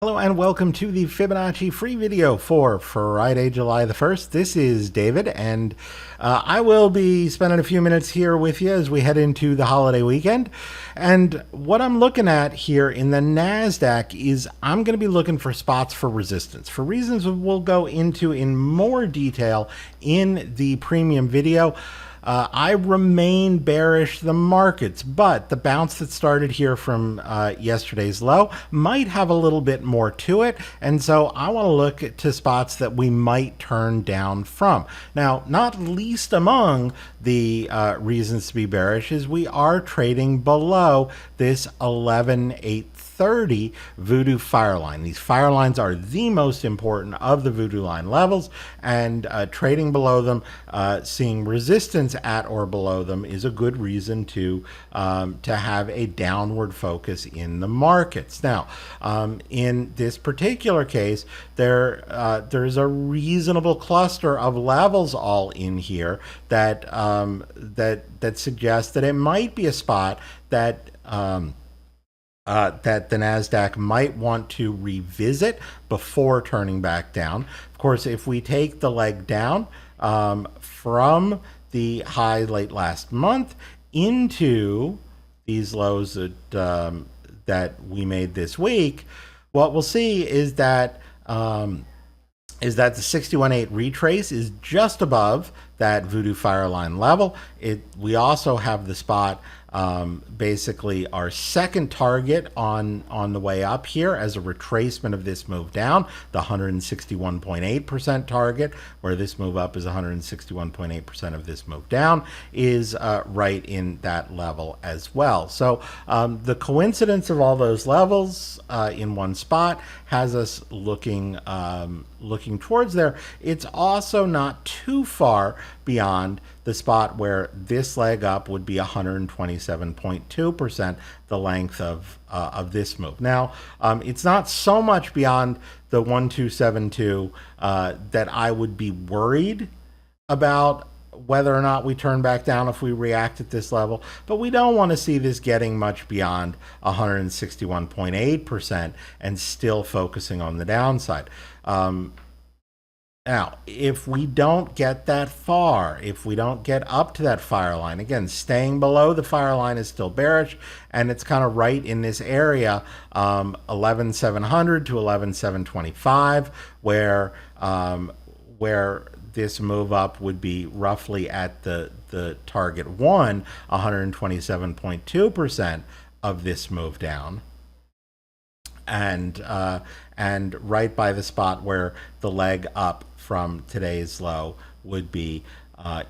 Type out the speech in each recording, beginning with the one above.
Hello and welcome to the Fibonacci free video for Friday, July the 1st. This is David, and I will be spending a few minutes here with you as we head into the holiday weekend. And what I'm looking at here in the NASDAQ is I'm going to be looking for spots for resistance for reasons we'll go into in more detail in the premium video. I remain bearish the markets, but the bounce that started here from yesterday's low might have a little bit more to it. And so I want to look to spots that we might turn down from. Now, not least among the reasons to be bearish is we are trading below this 11,830 Voodoo Fireline. These Firelines are the most important of the Voodoo line levels, and trading below them, seeing resistance at or below them is a good reason to have a downward focus in the markets. Now, in this particular case, there's a reasonable cluster of levels all in here that that suggests that it might be a spot that that the NASDAQ might want to revisit before turning back down. Of course, if we take the leg down from the high late last month into these lows that we made this week, what we'll see is that the 61.8 retrace is just above that Voodoo Fireline level. We also have the spot, basically our second target on the way up here as a retracement of this move down, the 161.8% target, where this move up is 161.8% of this move down, is right in that level as well. So the coincidence of all those levels in one spot has us looking towards there. It's also not too far beyond the spot where this leg up would be 127.2%, the length of this move. Now, it's not so much beyond the 1272 that I would be worried about whether or not we turn back down if we react at this level, but we don't want to see this getting much beyond 161.8% and still focusing on the downside. Now, if we don't get that far, if we don't get up to that fire line, again, staying below the fire line is still bearish, and it's kind of right in this area, 11,700 to 11,725, where this move up would be roughly at the target 127.2% of this move down. And right by the spot where the leg up from today's low would be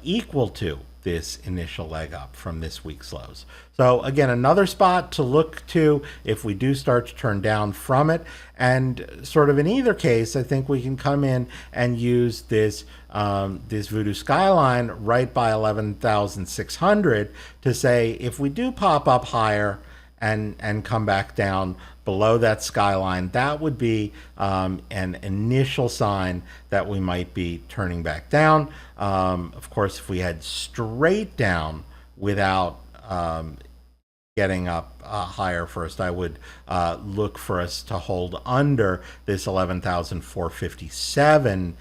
equal to this initial leg up from this week's lows. So again, another spot to look to if we do start to turn down from it. And sort of in either case, I think we can come in and use this this Voodoo skyline right by 11,600 to say, if we do pop up higher and come back down below that skyline, that would be an initial sign that we might be turning back down. Of course, if we head straight down without getting up higher first, I would look for us to hold under this 11,457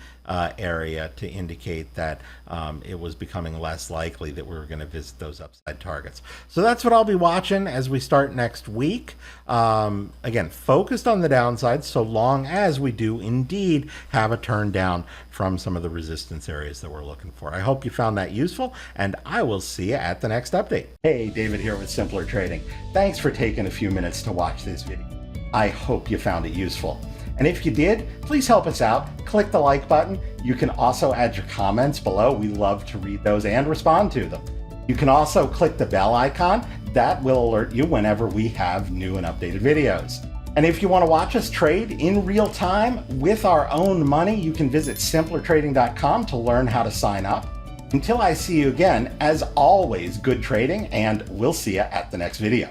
area to indicate that it was becoming less likely that we were going to visit those upside targets. So that's what I'll be watching as we start next week. Again, focused on the downside so long as we do indeed have a turn down from some of the resistance areas that we're looking for. I hope you found that useful, and I will see you at the next update. Hey, David here with Simpler Trading. Thanks for taking a few minutes to watch this video. I hope you found it useful. And if you did, please help us out. Click the like button. You can also add your comments below. We love to read those and respond to them. You can also click the bell icon. That will alert you whenever we have new and updated videos. And if you want to watch us trade in real time with our own money, you can visit simplertrading.com to learn how to sign up. Until I see you again, as always, good trading, and we'll see you at the next video.